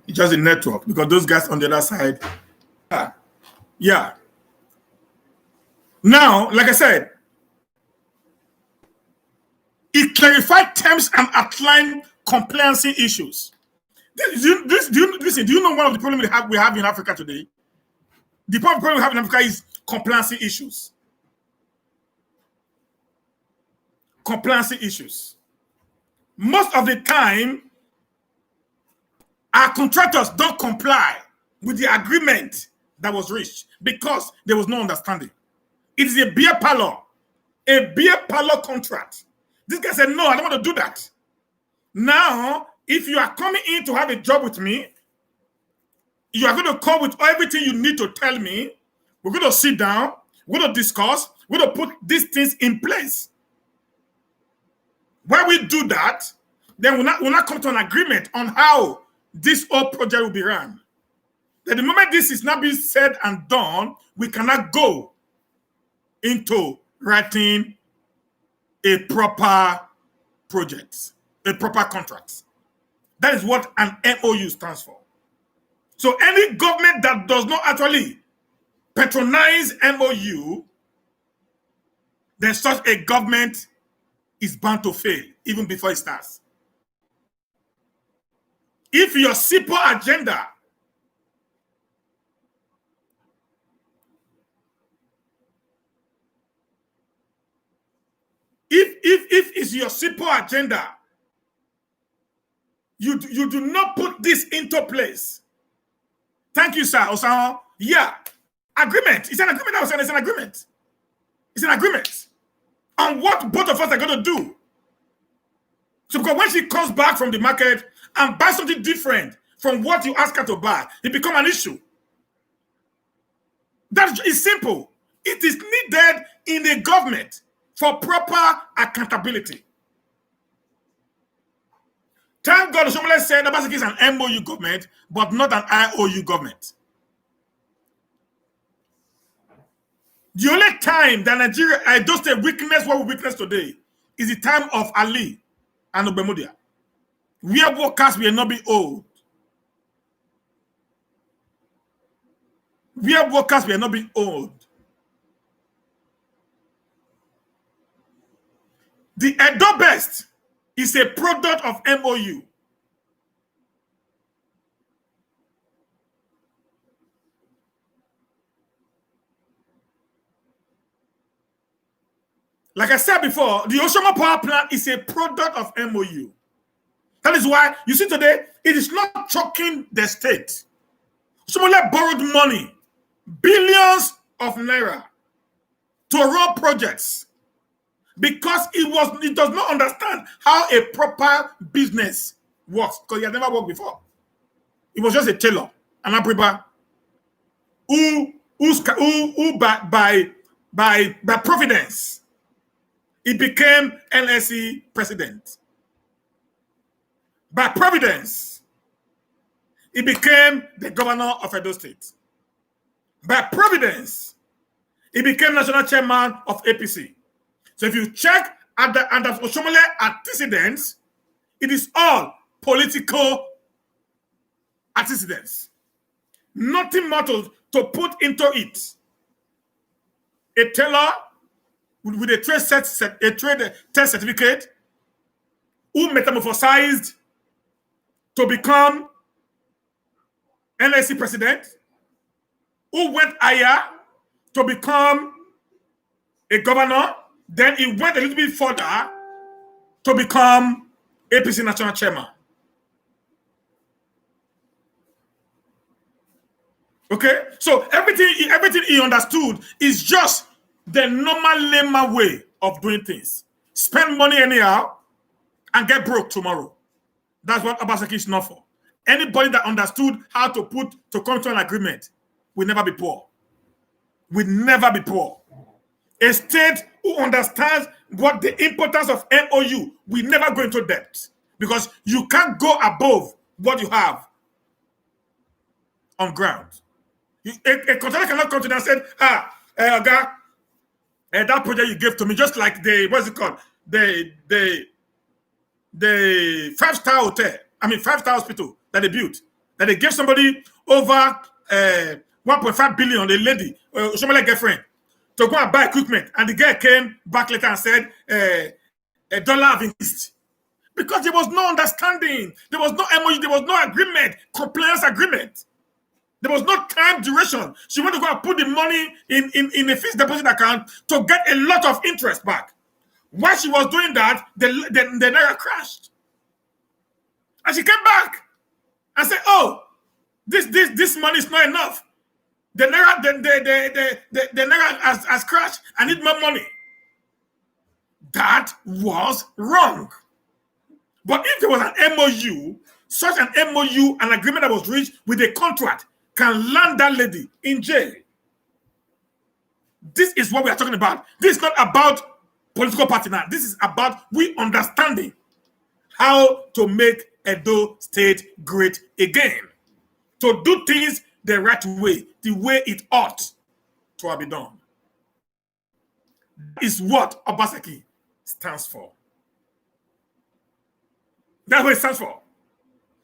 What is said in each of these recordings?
It's just a network because those guys on the other side. Yeah. Now, like I said, it clarified terms and outlined compliance issues. Do you know one of the problems we have in Africa today? The problem we have in Africa is compliance issues. Compliance issues. Most of the time, our contractors don't comply with the agreement that was reached because there was no understanding. It is a beer parlor contract. This guy said, no, I don't want to do that. Now, if you are coming in to have a job with me, you are going to come with everything you need to tell me. We're going to sit down. We're going to discuss. We're going to put these things in place. When we do that, then we'll not come to an agreement on how this whole project will be run. Then the moment this is not being said and done, we cannot go into writing a proper project, a proper contract. That is what an MOU stands for. So any government that does not actually patronize MOU, then such a government is bound to fail even before it starts. If your simple agenda if it's your simple agenda, you do not put this into place. Thank you, sir. Osama. Yeah. Agreement. It's an agreement. I was saying it's an agreement. It's an agreement on what both of us are going to do. So because when she comes back from the market and buys something different from what you ask her to buy, it becomes an issue. That is simple. It is needed in a government for proper accountability. Thank God, Osomole said Obaseki is an MOU government, but not an IOU government. The only time that Nigeria, Edo State witness what we witness today is the time of Ali and Obemudia, where workers will not be owed. Where workers will not be owed. The Edo Best is a product of MOU. Like I said before, the Oshoma Power Plant is a product of MOU. That is why you see today, it is not choking the state. Somebody borrowed money, billions of naira, to run projects because it does not understand how a proper business works because he had never worked before. It was just a tailor, an abriba, who by providence, he became LSE president. By providence, he became the governor of Edo State. By providence, he became national chairman of APC. So if you check at the Osomole antecedents, it is all political antecedents. Nothing more to put into it. A tailor with a trade test certificate who metamorphosized to become NSC president, who went higher to become a governor, then he went a little bit further to become APC national chairman. Okay, so everything he understood is just the normal layman way of doing things. Spend money anyhow and get broke tomorrow. That's what Obaseki is not for. Anybody that understood how to come to an agreement will never be poor. Will never be poor. A state who understands what the importance of MOU will never go into debt because you can't go above what you have on ground. A contractor cannot come to them and say, that project you gave to me, just like the 5-star hotel, 5-star hospital that they built. that they gave somebody over 1.5 billion, a lady, somebody girlfriend, to go and buy equipment. And the guy came back later and said, a dollar have increased. Because there was no understanding. There was no MOU. There was no agreement, compliance agreement. There was no time duration. She wanted to go and put the money in a fixed deposit account to get a lot of interest back. While she was doing that, the Naira crashed. And she came back and said, oh, this money is not enough. The Naira has crashed. I need more money. That was wrong. But if there was an MOU, such an MOU, an agreement that was reached with a contract, can land that lady in jail. This is what we are talking about. This is not about political party now. This is about we understanding how to make Edo State great again. To do things the right way, the way it ought to have been done. That is what Obaseki stands for. That's what it stands for.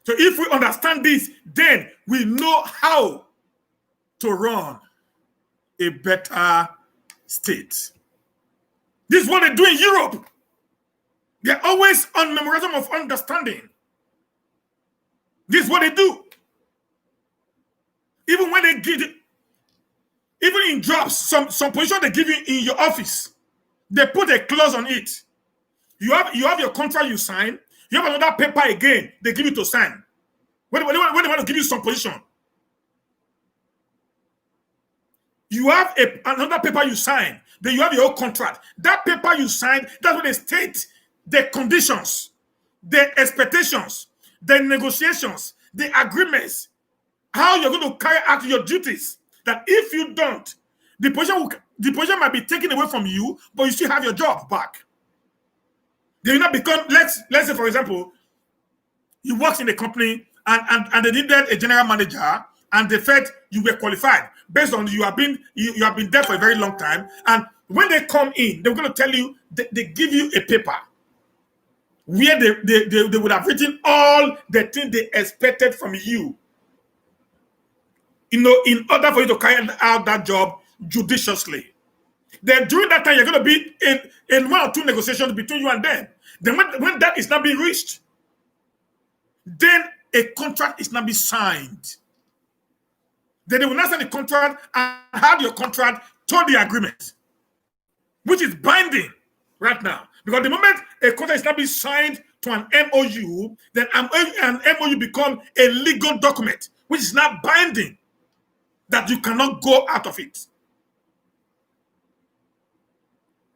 So if we understand this, then we know how to run a better state. This is what they do in Europe. They're always on memorandum of understanding. This is what they do. Even when they give, even in jobs, some position they give you in your office, they put a clause on it. You have your contract you sign. You have another paper again, they give you to sign. When they want to give you some position. You have another paper you sign. Then you have your own contract. That paper you sign, that's what they state the conditions, the expectations, the negotiations, the agreements, how you're going to carry out your duties. That if you don't, the position might be taken away from you, but you still have your job back. They will not become, let's say, for example, you work in a company and they needed a general manager and they felt you were qualified based on you have been there for a very long time. And when they come in, they're going to tell you, they give you a paper where they would have written all the things they expected from you. In order for you to carry out that job judiciously. Then during that time, you're going to be in one or two negotiations between you and them. Then when that is not being reached, then a contract is not being signed. Then they will not sign the contract and have your contract to the agreement, which is binding right now. Because the moment a contract is not being signed to an MOU, then an MOU becomes a legal document, which is not binding, that you cannot go out of it.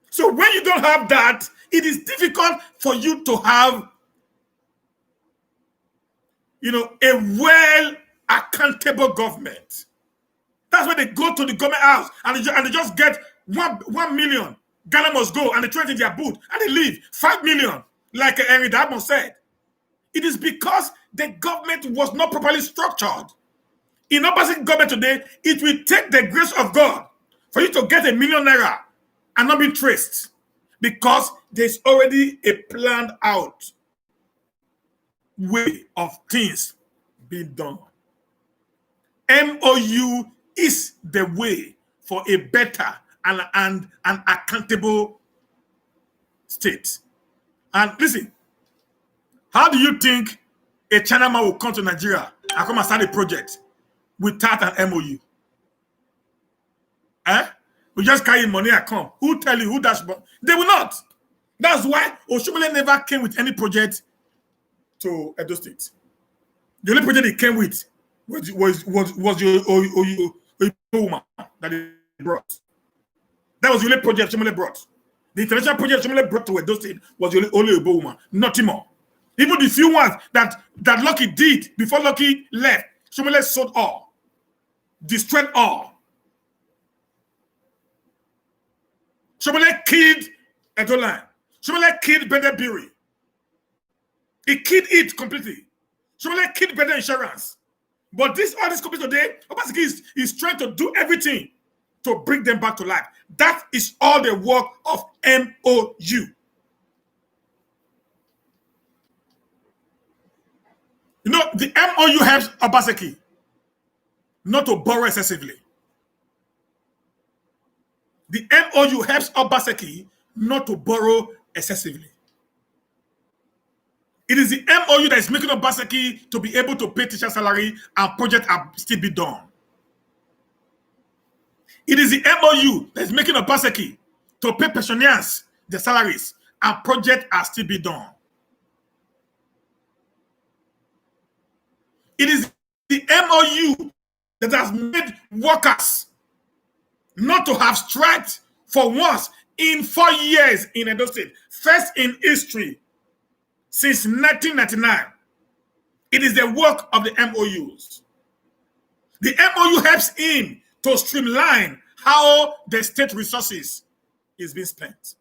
So when you don't have that, it is difficult for you to have, a well accountable government. That's why they go to the government house and they just get 1 million. Ghana must go, and they throw it in their boot and they leave 5 million, like Henry Dartmouth said. It is because the government was not properly structured. In Obaseki government today, it will take the grace of God for you to get 1 million naira and not be traced, because there's already a planned out way of things being done. MOU is the way for a better and accountable state. And listen, how do you think a Chinaman will come to Nigeria and come and start a project without an MOU? We just carry money and come. Who tell you who that's? They will not. That's why Oshomole never came with any project to Edo State. The only project he came with was your woman that he brought. That was the only project Oshomole brought. The international project Oshomole brought to Edo State was the only woman, nothing more. Even the few ones that Lucky did before Lucky left, Oshomole sold all, destroyed all. Oshomole killed Edoline. Oshomole killed Bedebiri. He killed it completely. Oshomole killed Better Insurance. But all these companies today, Obaseki is trying to do everything to bring them back to life. That is all the work of MOU. You know, the MOU helps Obaseki not to borrow excessively. The MOU helps Obaseki not to borrow excessively. It is the MOU that is making Obaseki to be able to pay teacher salary and project are still be done. It is the MOU that is making Obaseki to pay pensioners their salaries and project are still be done. It is the MOU that has made workers not to have striked for once in 4 years in Edo State. First in history since 1999. It is the work of the MOUs. The MOU helps him to streamline how the state resources is being spent.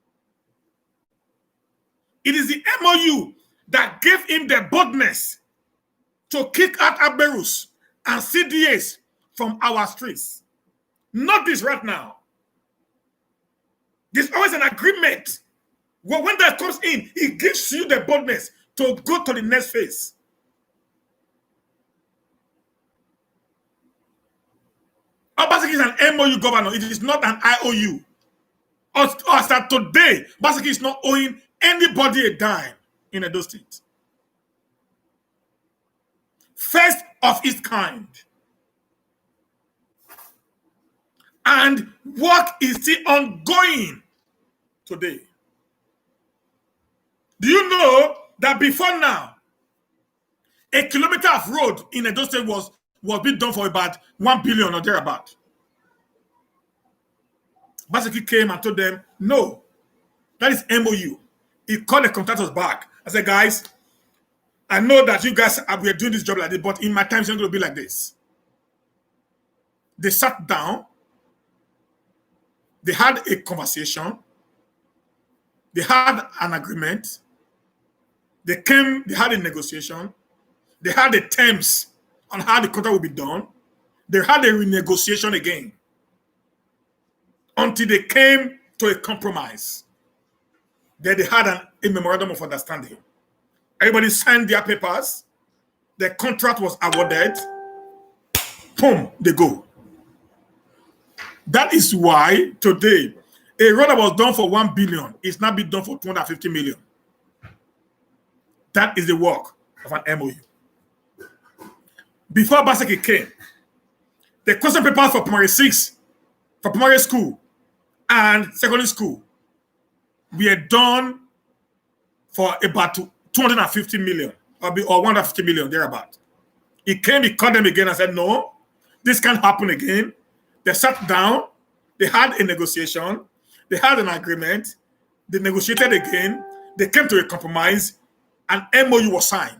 It is the MOU that gave him the boldness to kick out Aberus and CDAs from our streets. Not this right now. There's always an agreement. Well, when that comes in, it gives you the boldness to go to the next phase. Obaseki is an MOU governor. It is not an IOU. As of today, Obaseki is not owing anybody a dime in Edo State. First of its kind. And work is still ongoing today. Do you know that before now, a kilometer of road in Edo State was being done for about 1 billion or thereabout? Obaseki came and told them, no, that is MOU. He called the contractors back. I said, guys, I know that you guys were doing this job like this, but in my time, it's not going to be like this. They sat down. They had a conversation. They had an agreement. They had a negotiation. They had the terms on how the contract would be done. They had a renegotiation again until they came to a compromise. Then they had a memorandum of understanding. Everybody signed their papers. The contract was awarded. Boom, they go. That is why today, a road that was done for 1 billion is now being done for 250 million. That is the work of an MOU. Before Obaseki came, the question papers for primary 6, for primary school and secondary school were done for about 250 million or 150 million, thereabout. He came, he called them again and said, no, this can't happen again. They sat down, they had a negotiation, they had an agreement, they negotiated again, they came to a compromise, and MOU was signed.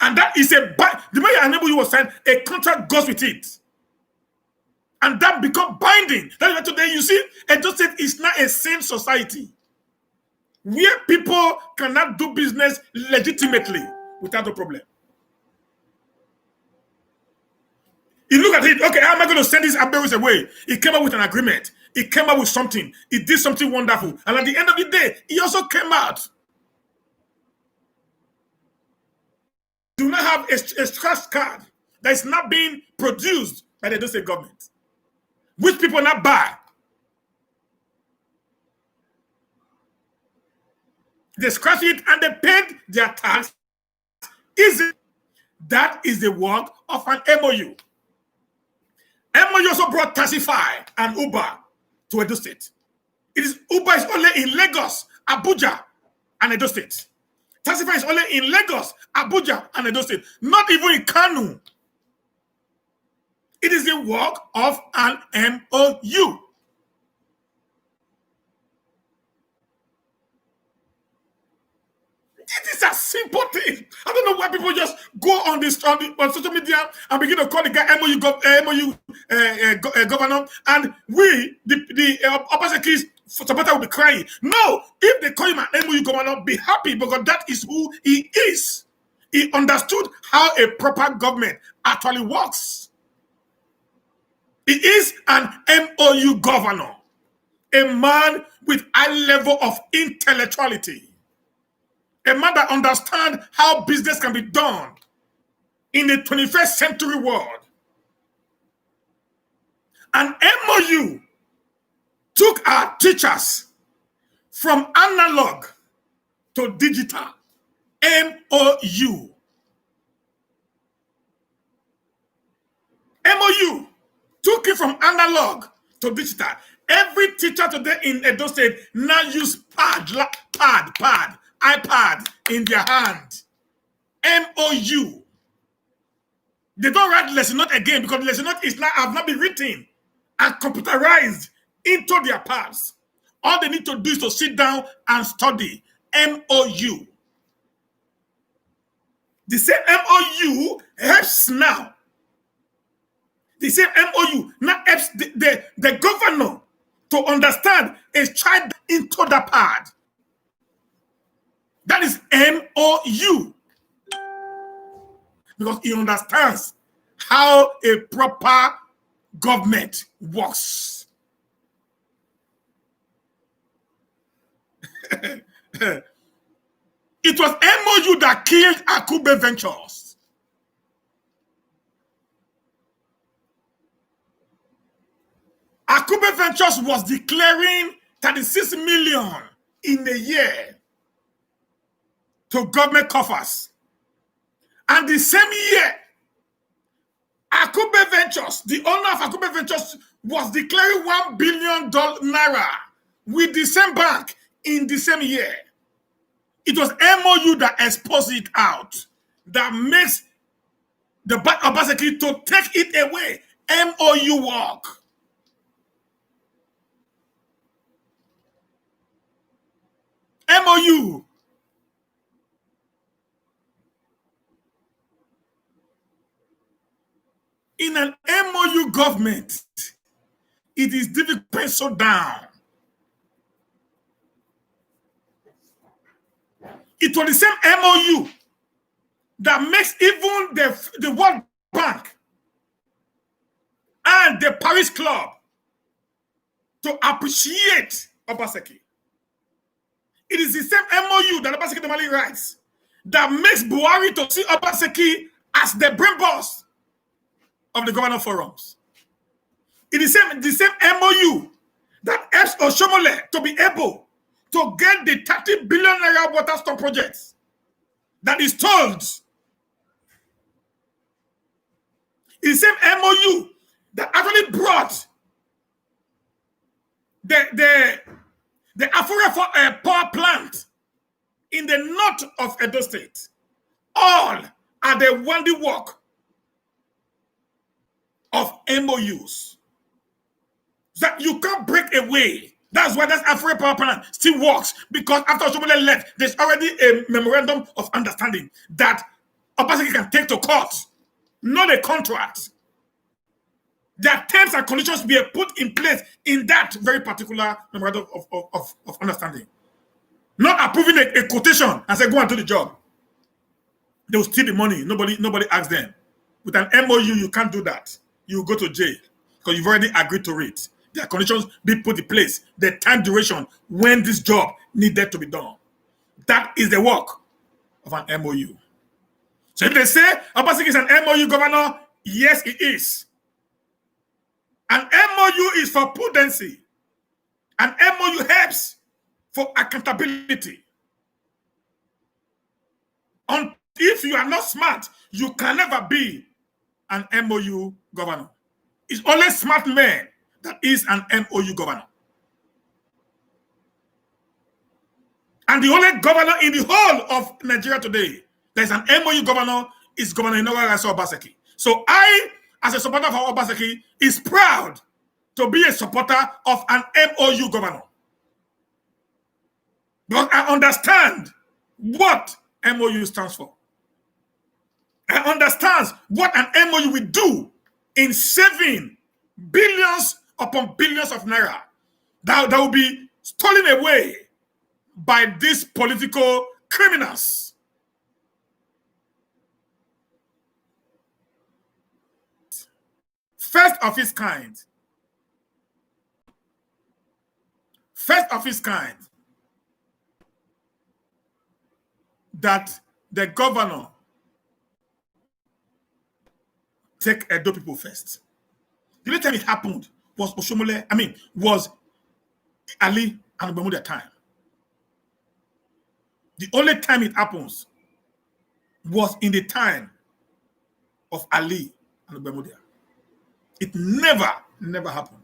And that is the way an MOU was signed, a contract goes with it. And that becomes binding. That's why today you see, Edo State is not a sane society where people cannot do business legitimately without a problem. You look at it, okay, how am I going to send these Aberus away? He came up with an agreement. He came up with something. He did something wonderful. And at the end of the day, he also came out. Do not have a trust card that is not being produced by the Edo State government, which people not buy. They scratch it and they paid their tax. That is the work of an MOU. MOU also brought Taxify and Uber to Edo State. Uber is only in Lagos, Abuja, and Edo State. Taxify is only in Lagos, Abuja, and Edo State. Not even in Kanu. It is the work of an MOU. It is a simple thing. I don't know why people just go on social media and begin to call the guy MOU governor, and we, the Obaseki's supporter, will be crying. No, if they call him an MOU governor, be happy, because that is who he is. He understood how a proper government actually works. He is an MOU governor. a man with high level of intellectuality, a man that understands how business can be done in the 21st century world. An MOU took our teachers from analog to digital. MOU. MOU took it from analog to digital. Every teacher today in Edo State now use iPad in their hand. MOU. They don't write lesson note again because the lesson note is now have not been written and computerized into their pads. All they need to do is to sit down and study. MOU. The same MOU helps now. The same MOU now helps the governor to understand a child into the pad. That is MOU. Because he understands how a proper government works. It was MOU that killed Akube Ventures. Akube Ventures was declaring 36 million in a year to government coffers. And the same year, Akube Ventures, the owner of Akube Ventures, was declaring $1 billion naira with the same bank in the same year. It was MOU that exposed it out, that makes the Obaseki to take it away. MOU work. MOU. In an MOU government, it is difficult to pencil down. It was the same MOU that makes even the World Bank and the Paris Club to appreciate Obaseki. It is the same MOU that Obaseki normally writes that makes Buhari to see Obaseki as the brain boss of the governor forums. It is the same MOU that helps Oshomole to be able to get the 30 billion naira water storm projects that is told. It's the same MOU that actually brought the Afura power plant in the north of Edo State. All are the handiwork of MOUs that you can't break away. That's why that Afura power plant still works, because after Oshomole left, there's already a memorandum of understanding that Obaseki can take to court, not a contract. There are terms and conditions be put in place in that very particular memorandum of understanding. Not approving a quotation and say, go and do the job. They will steal the money. Nobody asks them. With an MOU, you can't do that. You go to jail because you've already agreed to it. There are conditions be put in place. The time duration when this job needed to be done. That is the work of an MOU. So if they say Obaseki is an MOU governor, yes, it is. An MOU is for prudency. An MOU helps for accountability. If you are not smart, you can never be an MOU governor. It's only smart men that is an MOU governor. And the only governor in the whole of Nigeria today that is an MOU governor is Governor Inoue Obaseki. So I, as a supporter of Obaseki, is proud to be a supporter of an MOU governor. Because I understand what MOU stands for. I understand what an MOU will do in saving billions upon billions of naira that will be stolen away by these political criminals. First of its kind. first of its kind that the governor take Edo people first. The only time it happened was was Ali and Bermuda time. The only time it happens was in the time of Ali and Bermuda. It never happened.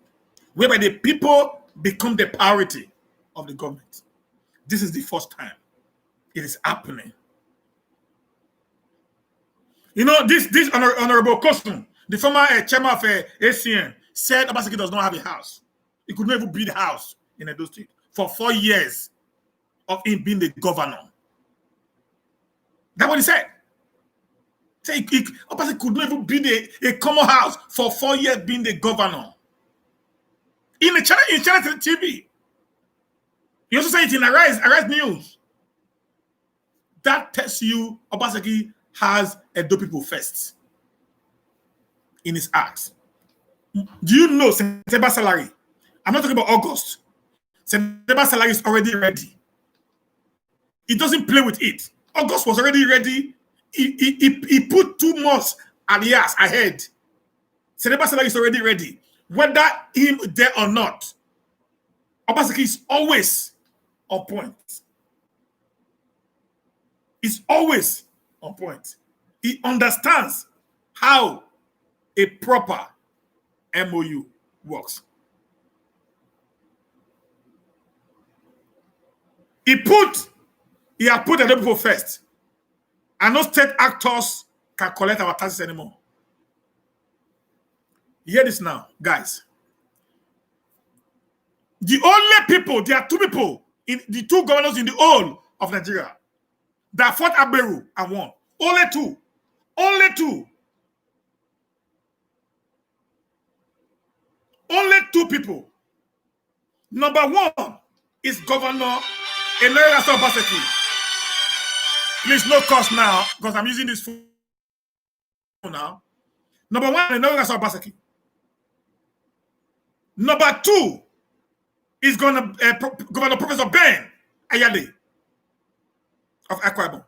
Whereby the people become the priority of the government. This is the first time it is happening. You know, this honorable Kosum, the former chairman of ACN, said Obaseki does not have a house. He could not even build a house in Edo State for 4 years of him being the governor. That's what he said. Obaseki could not even build a common house for 4 years being the governor. In channel TV. He also said it in Arise News. That tells you Obaseki has Edo people first in his acts. Do you know September salary? I'm not talking about August. September salary is already ready. He doesn't play with it. August was already ready. He put 2 months alias ahead. September salary is already ready. Whether him there or not, Obaseki is always on point. He's always on point. He understands how a proper MOU works. He has put the people first. And no state actors can collect our taxes anymore. Hear this now, guys. The only people, there are 2 people, in the 2 governors in the whole of Nigeria that fought Aberu and won. Only 2. Only 2. Only 2 people. Number 1 is Governor Obaseki. Please, no cost now, because I'm using this phone now. Number 1, Obaseki. Number 2 is Governor Professor Ben Ayale of Akwa Ibom.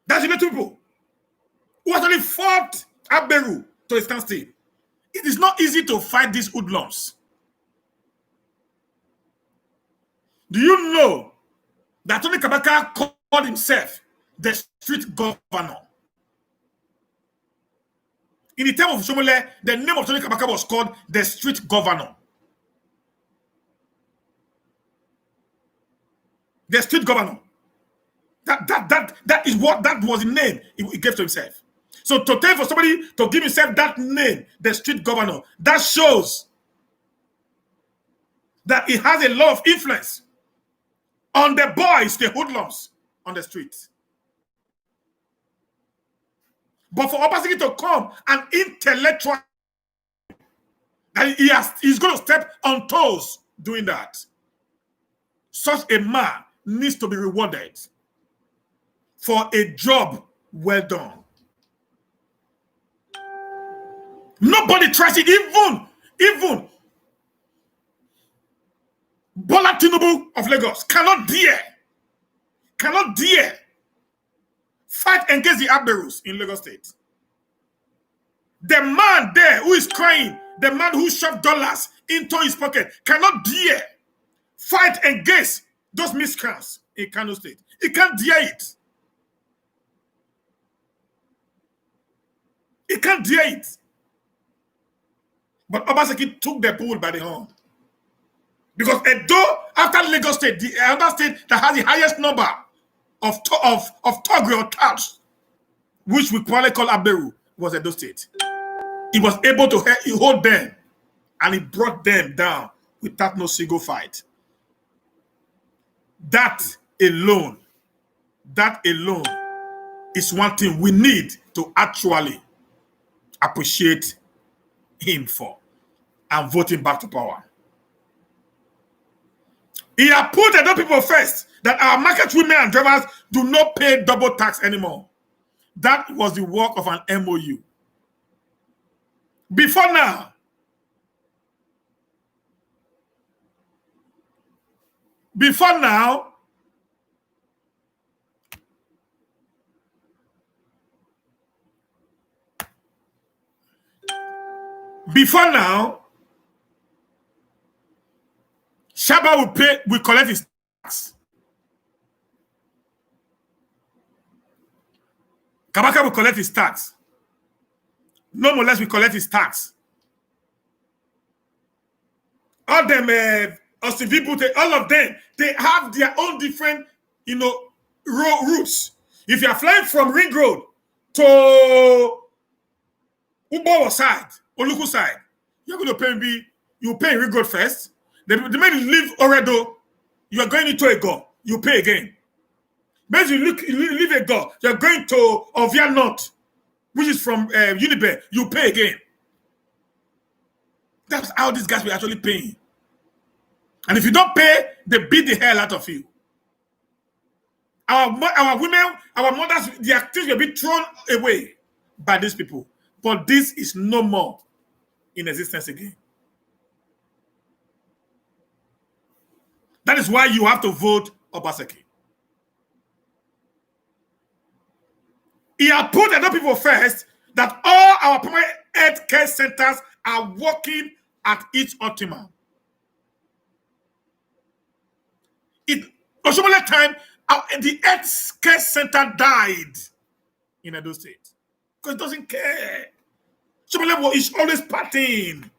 That's the 2 people who actually fought Aberu to a standstill. It is not easy to fight these hoodlums. Do you know that Tony Kabaka called himself the street governor? In the time of Shomole, the name of Tony Kabaka was called the street governor. The street governor. That is what that was the name he gave to himself. So to tell for somebody to give himself that name, the street governor, that shows that he has a lot of influence on the boys, the hoodlums on the streets. But for Obaseki to come and intellectual, that he's going to step on toes doing that. Such a man needs to be rewarded for a job well done. Nobody tries it, even Bola Tinubu of Lagos cannot dare fight against the Aberus in Lagos State. The man there who is crying, the man who shoved dollars into his pocket, cannot dare fight against those miscreants in Kano State. He can't dare it. He can't dare it. But Obaseki took the bull by the horn. Because Edo, after Lagos State, the other state that has the highest number of Togri or touch, which we probably call Aberu, was Edo State. He was able to hold them, and he brought them down without no single fight. That alone is one thing we need to actually appreciate him for and vote him back to power. He had put the people first, that our market women and drivers do not pay double tax anymore. That was the work of an MOU. Before now, Before now, Shaba will collect his tax. Kabaka will collect his tax. No more less will collect his tax. All them Austin people, all of them, they have their own different, routes. If you are flying from Ring Road to Ubawa side, Oluku side, you're going to pay you pay Ring Road first. The minute you leave Oredo, you are going into a go. You pay again. But you leave a go, you're going to Ovia North, which is from Unibe, you pay again. That's how these guys were actually paying. And if you don't pay, they beat the hell out of you. Our women, our mothers, their things will be thrown away by these people. But this is no more in existence again. That is why you have to vote Obaseki. He had put other people first that all our primary health care centers are working at each optimum. Oshomole time, the health care center died in Edo State because it doesn't care. Oshomole is always partying.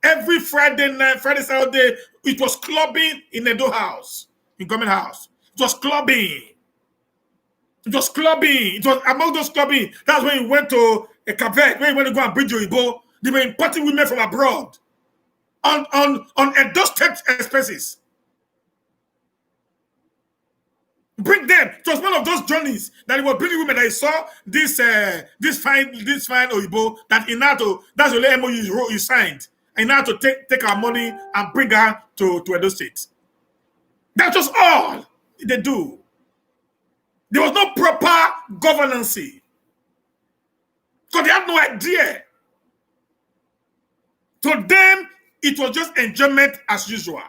Every Friday night, Friday, Saturday, it was clubbing in Edo House, in government house. It was clubbing. It was clubbing. It was among those clubbing. That's when you went to a cabaret, when you went to go and bridge Oyibo. They were importing women from abroad on Edo State expenses. Bring them. It was one of those journeys that he was bringing women that he saw this fine Oyibo that in NATO, that's the MOU you signed. And now to take our money and bring her to Edo State. That's just all they do. There was no proper governance. So they had no idea. To them, it was just enjoyment as usual.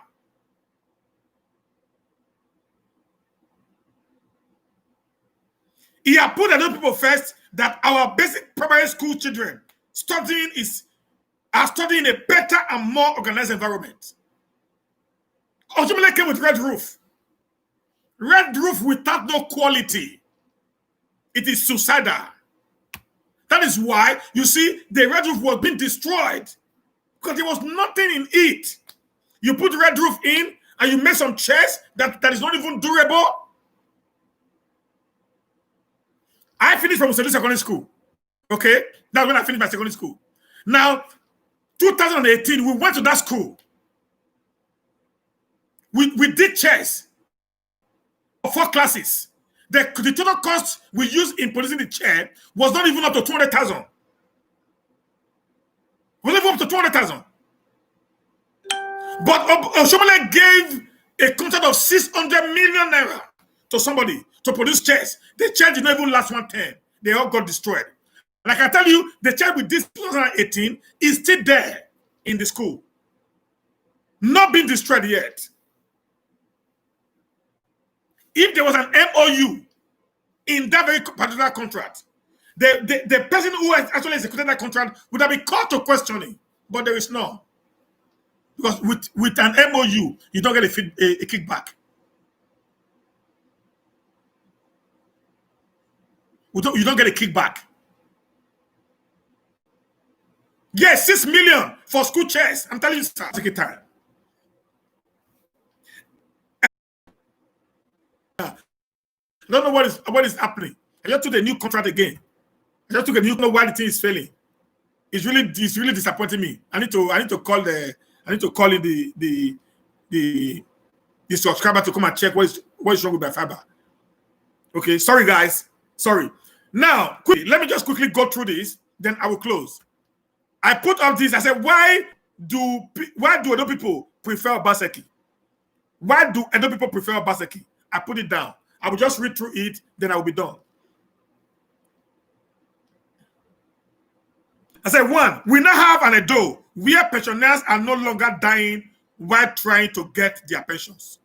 He had put other people first that our basic primary school children are studying in a better and more organized environment. Ultimately came with red roof. Red roof without no quality. It is suicidal. That is why, you see, the red roof was being destroyed. Because there was nothing in it. You put red roof in, and you make some chairs that is not even durable. I finished from secondary school. Okay? That's when I finished my secondary school. Now, 2018, we went to that school. We did chairs. 4 classes. The total cost we used in producing the chair was not even up to 200,000. Was not even up to 200,000. But Oshomole gave a contract of 600 million naira to somebody to produce chairs. The chair did not even last 1 term. They all got destroyed. Like I tell you, the chair with this 2018 is still there in the school. Not been destroyed yet. If there was an MOU in that very particular contract, the person who has actually executed that contract would have been called to questioning, but there is none. Because with an MOU, you don't get a kickback. You don't get a kickback. Yes, 6 million for school chairs. I'm telling you, sir, take your time. I don't know what is happening. I just took a new contract again. I just took a new know why the thing is failing. It's really disappointing me. I need to call in the subscriber to come and check what is wrong with my fiber. Okay, sorry guys. Sorry. Now, quickly, let me just quickly go through this, then I will close. I put up this. I said, why do Edo people prefer Obaseki? Why do Edo people prefer Obaseki? I put it down. I will just read through it, then I will be done. I said, 1, we now have an Edo where pensioners are no longer dying while trying to get their pensions.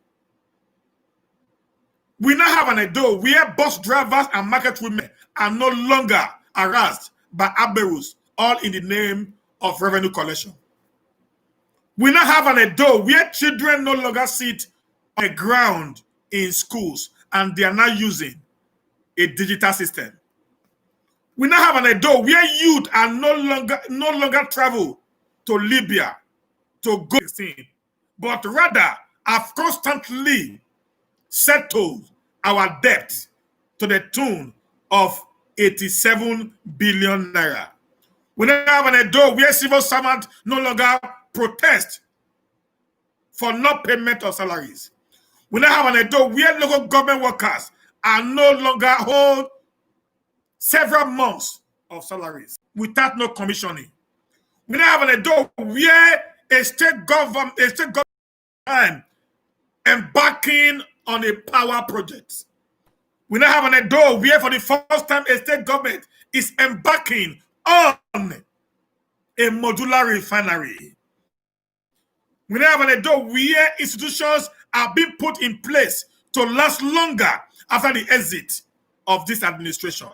We now have an Edo where bus drivers and market women are no longer harassed by aberus, all in the name of revenue collection. We now have an Edo where children no longer sit on the ground in schools and they are now using a digital system. We now have an Edo where youth are no longer travel to Libya to go, but rather have constantly settled our debt to the tune of 87 billion naira. We now have an Edo where civil servants no longer protest for no payment of salaries. We now have an Edo where local government workers are no longer hold several months of salaries without no commissioning. We now have an Edo where a state government embarking on a power project. We now have an Edo where for the first time a state government is embarking on a modular refinery. We now have an Edo where institutions are being put in place to last longer after the exit of this administration.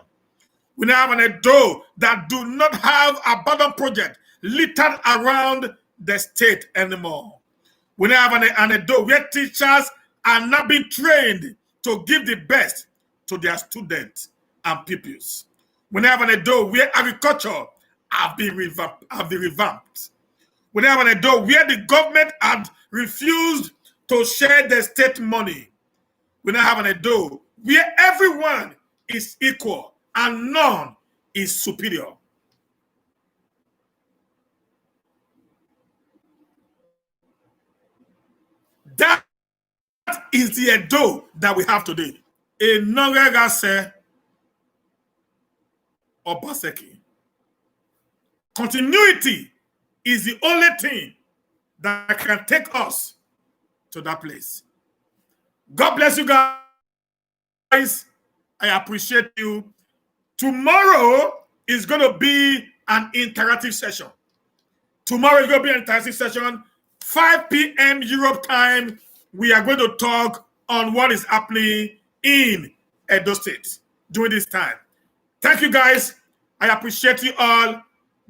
We now have an Edo that do not have abandoned project littered around the state anymore. We now have an Edo where teachers are now being trained to give the best to their students and pupils. We now have an Edo where agriculture have been revamped. We now have an Edo where the government had refused to share the state money. We now have an Edo where everyone is equal and none is superior. That is the Edo that we have today. A Noregase Obaseki. Continuity is the only thing that can take us to that place. God bless you guys. I appreciate you. Tomorrow is going to be an interactive session. Tomorrow is going to be an interactive session. 5 p.m. Europe time. We are going to talk on what is happening in Edo State during this time. Thank you, guys. I appreciate you all.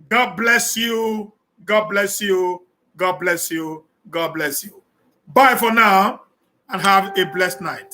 God bless you. God bless you. God bless you. God bless you. Bye for now and have a blessed night.